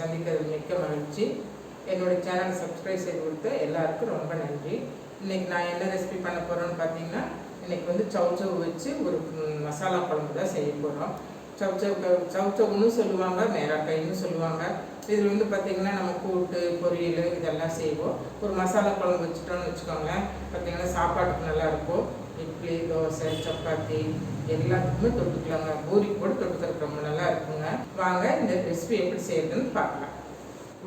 சந்திக்கிறது மிக்க மகிழ்ச்சி. என்னுடைய சேனலை சப்ஸ்கிரைப் செய்து கொடுத்த எல்லாருக்கும் ரொம்ப நன்றி. இன்றைக்கி நான் என்ன ரெசிபி பண்ண போகிறேன்னு பார்த்தீங்கன்னா, இன்றைக்கி வந்து சவுச்சவு வச்சு ஒரு மசாலா குழம்பு தான் செய்ய போகிறோம். சவுச்சவுன்னு சொல்லுவாங்க, மேராக்காயின்னு சொல்லுவாங்க. இதில் வந்து பார்த்திங்கன்னா நம்ம கூட்டு பொரியல் இதெல்லாம் செய்வோம். ஒரு மசாலா குழம்பு வச்சுட்டோன்னு வச்சுக்கோங்களேன், பார்த்திங்கன்னா சாப்பாட்டுக்கு நல்லாயிருக்கும். இட்லி, தோசை, சப்பாத்தி எல்லாத்துக்குமே தொட்டுக்கலாங்க. பூரி கூட தொட்டுக்கிறதுக்கு ரொம்ப நல்லா இருக்குங்க. வாங்க இந்த ரெசிபி எப்படி செய்யறதுன்னு பார்க்கலாம்.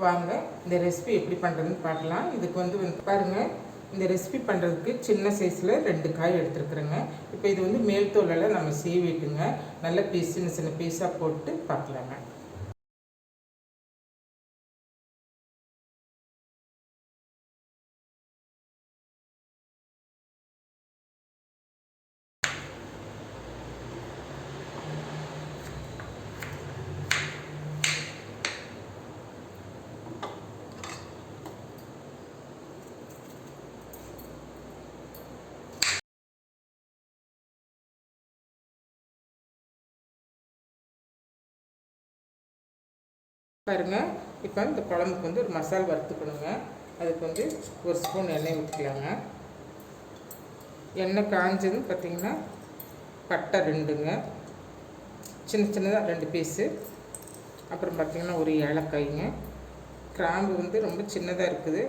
வாங்க இந்த ரெசிபி எப்படி பண்ணுறதுன்னு பார்க்கலாம். இதுக்கு வந்து பாருங்கள், இந்த ரெசிபி பண்ணுறதுக்கு சின்ன சைஸில் 2 காய் எடுத்துருக்குறேங்க. இப்போ இது வந்து மேல் தோலெல்லாம் நம்ம சீவிட்டுங்க நல்ல சின்ன சின்ன பீஸாக போட்டு பார்க்கலாங்க. பாருங்கள், இப்போ இந்த குழம்புக்கு வந்து ஒரு மசாலா வறுத்துக்கணுங்க. அதுக்கு வந்து ஒரு ஸ்பூன் எண்ணெய் ஊற்றிக்கலாங்க. எண்ணெய் காஞ்சதுன்னு பார்த்திங்கன்னா பட்டை 2ங்க, சின்ன சின்னதாக 2 பீஸு. அப்புறம் பார்த்திங்கன்னா ஒரு ஏலக்காய்ங்க. கிராம்பு வந்து ரொம்ப சின்னதாக இருக்குது,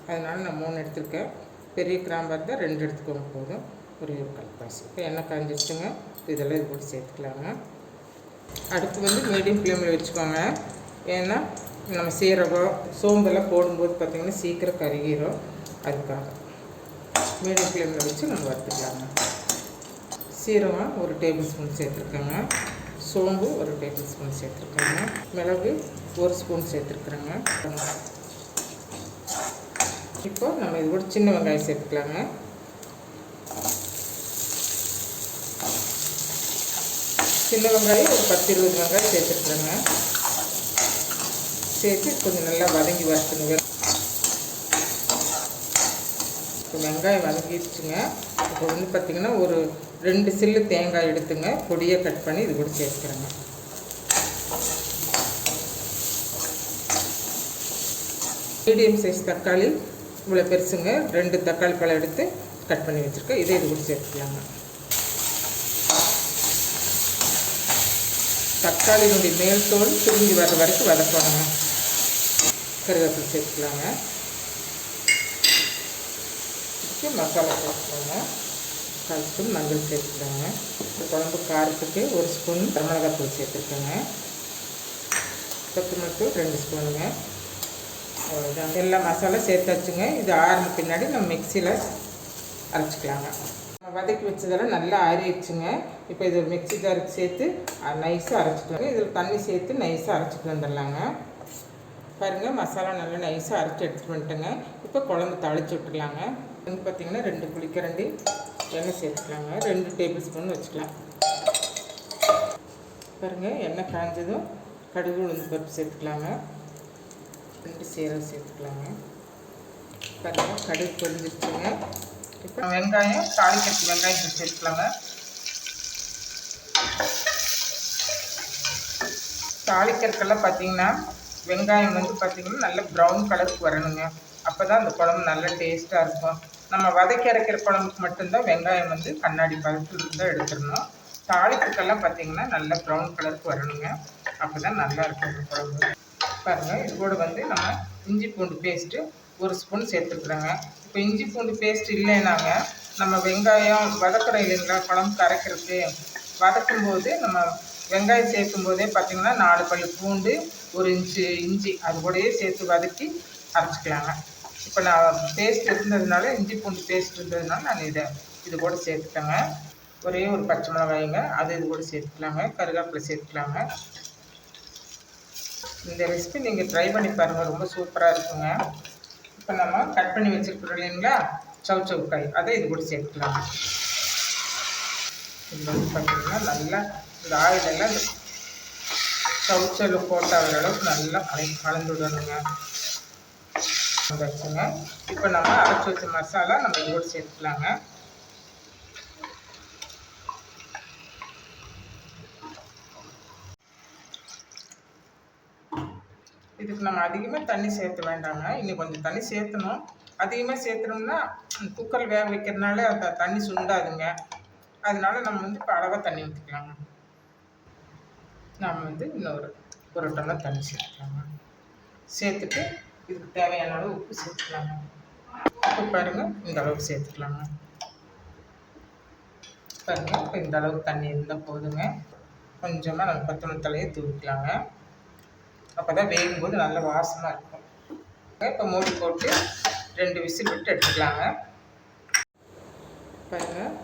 அதனால் நான் 3 எடுத்துருக்கேன். பெரிய கிராம்பாக இருந்தால் 2 எடுத்துக்கோங்க போதும். ஒரு கல்பாசி. இப்போ எண்ணெய் காஞ்சிடுச்சுங்க. இதெல்லாம் இது கூட சேர்த்துக்கலாங்க. அடுப்பு வந்து மீடியம் ஃப்ளேமில் வச்சுக்கோங்க. ஏன்னா நம்ம சீரகம் சோம்பெல்லாம் போடும்போது பார்த்திங்கன்னா சீக்கிரம் கருகிரும். அதுக்காக மீடியம் ஃப்ளேமில் வச்சு நம்ம வறுத்துக்கலாங்க. சீரகம் 1 டேபிள் ஸ்பூன் சேர்த்துருக்கேங்க. சோம்பு 1 டேபிள் ஸ்பூன் சேர்த்துருக்கேங்க. மிளகு 1 ஸ்பூன் சேர்த்துருக்குறேங்க. இப்போ நம்ம இது கூட சின்ன வெங்காயம் சேர்த்துக்கலாங்க. சின்ன வெங்காயம் ஒரு 10-20 வெங்காயம் சேர்த்துருக்குறேங்க. சேர்த்து கொஞ்சம் நல்லா வதங்கி வறுத்துங்க. இப்போ வெங்காயம் வதங்கிடுச்சுங்க. இப்போ வந்து பார்த்திங்கன்னா ஒரு 2 சில்லு தேங்காய் எடுத்துங்க, பொடியை கட் பண்ணி இது கூட சேர்த்துக்கிறேங்க. மீடியம் சைஸ் தக்காளி இவ்வளோ பெருசுங்க, 2 தக்காளி பழம் எடுத்து கட் பண்ணி வச்சுருக்கேன். இதே இது கூட சேர்த்துக்கலாங்க. தக்காளியினுடைய மேல் தோல் திரும்பி வர்ற வரைக்கும் வதக்கணுங்க. கருவேப்பிலை சேர்த்துக்கலாங்க. மசாலா சேர்த்துக்கலாங்க. 1/4 ஸ்பூன் மஞ்சள் சேர்த்துக்கலாங்க. இந்த குழம்பு காரத்துக்கு 1 ஸ்பூன் வரமிளகாத்தூள் சேர்த்துருக்கேங்க. கொத்தமல்லி தூள் 2 ஸ்பூனுங்க. அவ்வளோதான், எல்லா மசாலா சேர்த்தாச்சுங்க. இது ஆறின பின்னாடி நம்ம மிக்சியில் அரைச்சிக்கலாங்க. வதக்கி வச்சதெல்லாம் நல்லா ஆறிடுச்சுங்க. இப்போ இது மிக்ஸி ஜாருக்கு சேர்த்து நைஸாக அரைச்சிக்கலாங்க. இதில் தண்ணி சேர்த்து நைஸாக அரைச்சிட்டு வந்துடலாங்க. பாருங்கள், மசாலா நல்லா நைஸாக அரைச்சி எடுத்துகிட்டு வந்துட்டேங்க. இப்போ குழம்பு தாளித்து விட்டுருலாங்க. வந்து பார்த்திங்கன்னா 2 குழிக்கரண்டி எண்ணெய் சேர்த்துக்கலாங்க. 2 டேபிள் ஸ்பூன் வச்சுக்கலாம். பாருங்கள், எண்ணெய் காஞ்சதும் கடுகு உளுந்து பருப்பு சேர்த்துக்கலாங்க. 2 சீரகம் சேர்த்துக்கலாங்க. பாருங்கள், கடுகு பொரிஞ்சிருச்சுங்க. இப்போ வெங்காயம் தாளிக்கிறதுக்கு வெங்காயத்தை சேர்த்துக்கலாங்க. தாளிக்கிறதுக்கெல்லாம் பார்த்திங்கன்னா வெங்காயம் வந்து பார்த்திங்கன்னா நல்ல ப்ரௌன் கலருக்கு வரணுங்க. அப்போ தான் அந்த குழம்பு நல்ல டேஸ்ட்டாக இருக்கும். நம்ம வதக்கி அரைக்கிற குழம்புக்கு மட்டும்தான் வெங்காயம் வந்து கண்ணாடி பதத்தில் இருந்தால் எடுத்துடணும். தாளிப்புக்கெல்லாம் பார்த்திங்கன்னா நல்ல ப்ரௌன் கலருக்கு வரணுங்க. அப்போ தான் நல்லாயிருக்கும் இந்த குழம்பு. பாருங்கள், இது கூட வந்து நம்ம இஞ்சி பூண்டு பேஸ்ட்டு 1 ஸ்பூன் சேர்த்துருக்குறோங்க. இப்போ இஞ்சி பூண்டு பேஸ்ட் இல்லைனாங்க நம்ம வெங்காயம் வதக்குற இல்லைங்களா, குழம்பு கரைக்கிறதுக்கு வதக்கும்போது நம்ம வெங்காயம் சேர்க்கும் போதே பார்த்திங்கன்னா 4 பல் பூண்டு 1 இன்ச்சு இஞ்சி அது கூடயே சேர்த்து வதக்கி அரைச்சிக்கலாங்க. இப்போ நான் பேஸ்ட் இருந்ததுனால, இஞ்சி பூண்டு பேஸ்ட் இருந்ததுனால நான் இது கூட சேர்த்துட்டேங்க. ஒரே ஒரு பச்சை மிளகாய்ங்க, அது இது கூட சேர்த்துக்கலாங்க. கருவேப்பிலை சேர்த்துக்கலாங்க. இந்த ரெசிபி நீங்கள் ட்ரை பண்ணி பாருங்கள், ரொம்ப சூப்பராக இருக்குங்க. இப்போ நம்ம கட் பண்ணி வச்சுருக்கிறோம் இல்லைங்களா சவுச்சவு காய், அதை இது கூட சேர்த்துக்கலாம். இது வந்து பார்த்திங்கன்னா நல்லா இந்த ஆயிலெல்லாம் இந்த சவுச்சவில் போட்டு ஆகிற அளவுக்கு நல்லா கலந்து விடணுங்க. வச்சுங்க. இப்போ நம்ம அரைச்சி வச்ச மசாலா நம்ம இது கூட சேர்த்துக்கலாங்க. இதுக்கு நம்ம அதிகமாக தண்ணி சேர்த்த வேண்டாங்க. இன்னும் கொஞ்சம் தண்ணி சேர்த்தணும். அதிகமாக சேர்த்துனோம்னா குக்கர் வேக வைக்கிறதுனால அந்த தண்ணி சுண்டாதுங்க. அதனால நம்ம வந்து இப்போ அளவாக தண்ணி ஊற்றிக்கலாங்க. நாம் வந்து இன்னொரு 1 டம்ளர் தண்ணி சேர்த்துக்கலாங்க. சேர்த்துட்டு இதுக்கு தேவையான அளவு உப்பு சேர்த்துக்கலாங்க. உப்பு பாருங்கள், இந்த அளவுக்கு சேர்த்துக்கலாங்க. பாருங்கள், இப்போ இந்த அளவுக்கு தண்ணி இருந்தால் போதுங்க. கொஞ்சமாக நம்ம கொத்தமல்லி தழையை தூவிக்கலாங்க. அப்போ தான் வேகும்போது நல்ல வாசமாக இருக்கும். இப்போ மூடி போட்டு 2 விசில் விட்டு எடுத்துக்கலாங்க. பாருங்கள்,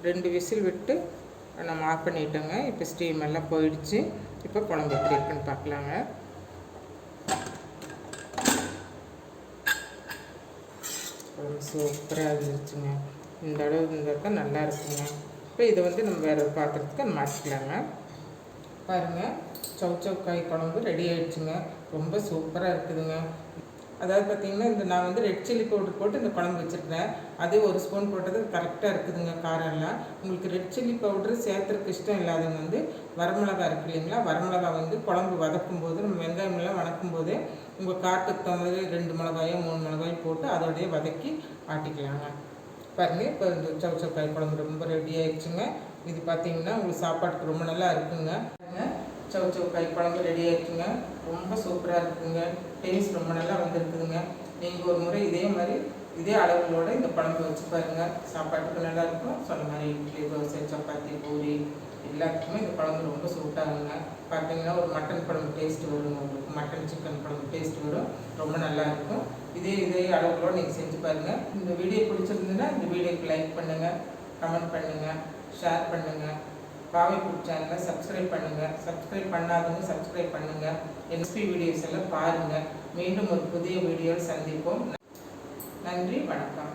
2 விசில் விட்டு நம்ம ஆஃப் பண்ணிட்டோங்க. இப்போ ஸ்டீம் எல்லாம் போயிடுச்சு. இப்போ குழம்பு எப்படி இருக்குன்னு பார்க்கலாங்க. சூப்பராக இருந்துச்சுங்க. இந்த அளவு இருந்தால் தான் நல்லா இருக்குங்க. இப்போ இதை வந்து நம்ம வேறு ஒரு பாத்திரத்துக்கு மாற்றிக்கலாங்க. பாருங்கள், சௌச்சௌக்காய் குழம்பு ரெடி ஆகிடுச்சுங்க. ரொம்ப சூப்பராக இருக்குதுங்க. அதாவது பார்த்திங்கன்னா இந்த நான் வந்து ரெட் சில்லி பவுடர் போட்டு இந்த குழம்பு வச்சுருக்கேன். அதே 1 ஸ்பூன் போட்டது கரெக்டாக இருக்குதுங்க காரம் எல்லாம். உங்களுக்கு ரெட் சில்லி பவுடர் சேர்த்துறதுக்கு இஷ்டம் இல்லாதவங்க வந்து வரமிளகா இருக்கு இல்லைங்களா, வரமிளகா வந்து குழம்பு வதக்கும் போது நம்ம வெங்காயமெல்லாம் வதக்கும் போதே உங்கள் காட்டுக்கு தகுந்த 2 மிளகாயோ 3 மிளகாயும் போட்டு அதோடய வதக்கி ஆட்டிக்கலாங்க. பாருங்கள், இப்போ இந்த சௌச்சௌக்காய் குழம்பு ரொம்ப ரெடி ஆகிடுச்சுங்க. இது பார்த்திங்கன்னா உங்களுக்கு சாப்பாட்டுக்கு ரொம்ப நல்லா இருக்குங்க. சௌச்சௌக்காய் குழம்பு ரெடி ஆகிடுச்சுங்க. ரொம்ப சூப்பராக இருக்குதுங்க. டேஸ்ட் ரொம்ப நல்லா வந்துருக்குதுங்க. நீங்கள் ஒரு முறை இதே மாதிரி இதே அளவுகளோடு இந்த குழம்பு வச்சு பாருங்கள். சாப்பாட்டுக்கு நல்லாயிருக்கும். சொன்ன மாதிரி இட்லி, தோசை, சப்பாத்தி, பூரி எல்லாத்துக்குமே இந்த குழம்பு ரொம்ப சூட்டாகுங்க. பார்த்தீங்கன்னா ஒரு மட்டன் குழம்பு டேஸ்ட் வரும், உங்களுக்கு மட்டன் சிக்கன் குழம்பு டேஸ்ட் வரும். ரொம்ப நல்லாயிருக்கும். இதே அளவுகளோடு நீங்கள் செஞ்சு பாருங்கள். இந்த வீடியோ பிடிச்சிருந்ததுன்னா இந்த வீடியோக்கு லைக் பண்ணுங்கள், கமெண்ட் பண்ணுங்கள், ஷேர் பண்ணுங்கள். பாவை ஃபுட் சேனலை சப்ஸ்கிரைப் பண்ணுங்கள். சப்ஸ்கிரைப் பண்ணாதவங்க சப்ஸ்கிரைப் பண்ணுங்கள். என்எஸ்பி வீடியோஸ் எல்லாம் பாருங்கள். மீண்டும் ஒரு புதிய வீடியோவில் சந்திப்போம். நன்றி, வணக்கம்.